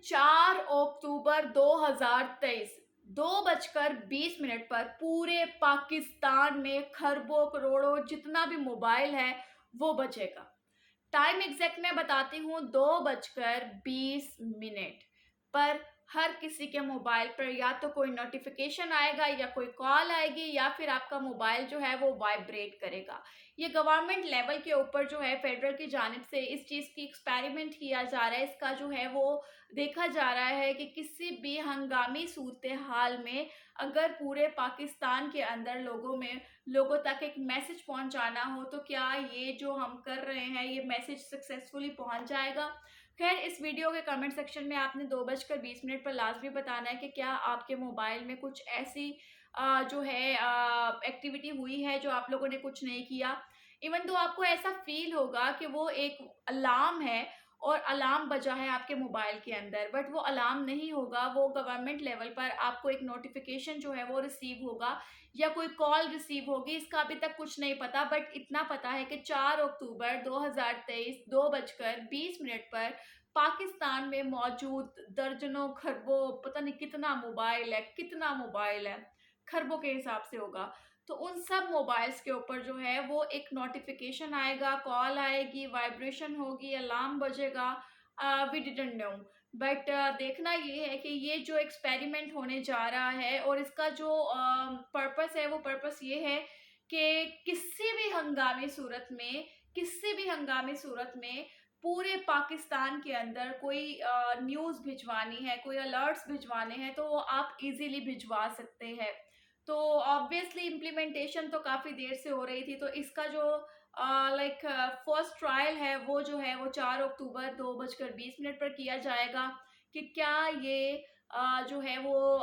4 अक्टूबर 2023 2:20 पर पूरे पाकिस्तान में खरबों करोड़ों जितना भी मोबाइल है वो बचेगा। टाइम एग्जैक्ट मैं बताती हूँ, 2:20 पर हर किसी के मोबाइल पर या तो कोई नोटिफिकेशन आएगा या कोई कॉल आएगी या फिर आपका मोबाइल जो है वो वाइब्रेट करेगा। ये गवर्नमेंट लेवल के ऊपर जो है फेडरल की जानिब से इस चीज़ की एक्सपेरिमेंट किया जा रहा है। इसका जो है वो देखा जा रहा है कि किसी भी हंगामी सूरत हाल में अगर पूरे पाकिस्तान के अंदर लोगों तक एक मैसेज पहुंचाना हो तो क्या ये जो हम कर रहे हैं ये मैसेज सक्सेसफुली पहुंच जाएगा। खैर, इस वीडियो के कमेंट सेक्शन में आपने 2:20 पर लाजमी बताना है कि क्या आपके मोबाइल में कुछ ऐसी जो है एक्टिविटी हुई है जो आप लोगों ने कुछ नहीं किया। इवन तो आपको ऐसा फील होगा कि वो एक अलार्म है और अलार्म बजा है आपके मोबाइल के अंदर, बट वो अलार्म नहीं होगा। वो गवर्नमेंट लेवल पर आपको एक नोटिफिकेशन जो है वो रिसीव होगा या कोई कॉल रिसीव होगी, इसका अभी तक कुछ नहीं पता। बट इतना पता है कि 4 अक्टूबर 2023 2:20 पर पाकिस्तान में मौजूद दर्जनों खरबों, पता नहीं कितना मोबाइल है, खरबों के हिसाब से होगा। तो उन सब मोबाइल्स के ऊपर जो है वो एक नोटिफिकेशन आएगा, कॉल आएगी, वाइब्रेशन होगी, अलार्म बजेगा। वी डिडंट नो, बट देखना ये है कि ये जो एक्सपेरिमेंट होने जा रहा है और इसका जो पर्पस है वो पर्पस ये है कि किसी भी हंगामी सूरत में पूरे पाकिस्तान के अंदर कोई न्यूज़ भिजवानी है, कोई अलर्ट्स भिजवाने हैं तो वो आप इजीली भिजवा सकते हैं। तो ऑब्वियसली इम्प्लीमेंटेशन तो काफ़ी देर से हो रही थी, तो इसका जो लाइक फर्स्ट ट्रायल है वो जो है वो 4 अक्टूबर 2:20 पर किया जाएगा कि क्या ये जो है वो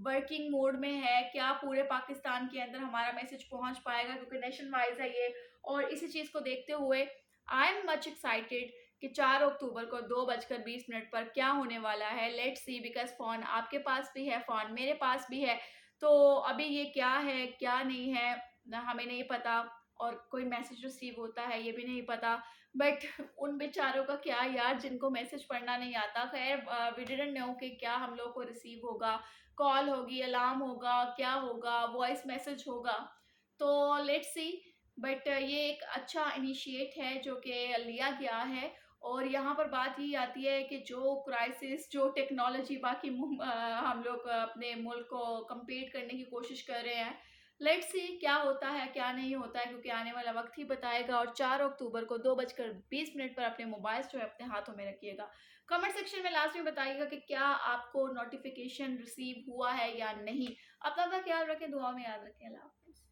वर्किंग मोड में है, क्या पूरे पाकिस्तान के अंदर हमारा मैसेज पहुंच पाएगा, क्योंकि नेशन वाइज है ये। और इसी चीज़ को देखते हुए आई एम मच एक्साइटेड कि 4 अक्टूबर को 2:20 पर क्या होने वाला है। लेट्स सी, बिकॉज फ़ोन आपके पास भी है, फ़ोन मेरे पास भी है। तो अभी ये क्या है क्या नहीं है हमें नहीं पता, और कोई मैसेज रिसीव होता है ये भी नहीं पता। बट उन बेचारों का क्या यार जिनको मैसेज पढ़ना नहीं आता। खैर, वी डिडंट नो कि क्या हम लोग को रिसीव होगा, कॉल होगी, अलार्म होगा, क्या होगा, वॉइस मैसेज होगा। तो लेट्स सी। बट ये एक अच्छा इनिशिएट है जो कि लिया गया है। और यहाँ पर बात ये आती है कि जो क्राइसिस, जो टेक्नोलॉजी बाकी हम लोग अपने मुल्क को कम्पीट करने की कोशिश कर रहे हैं। लेट्स सी क्या होता है क्या नहीं होता है, क्योंकि आने वाला वक्त ही बताएगा। और 4 अक्टूबर को 2:20 पर अपने मोबाइल्स जो है अपने हाथों में रखिएगा। कमेंट सेक्शन में लास्ट में बताइएगा कि क्या आपको नोटिफिकेशन रिसीव हुआ है या नहीं। अपना ख्याल रखें, दुआ में याद रखें। अल्लाह हाफिज़।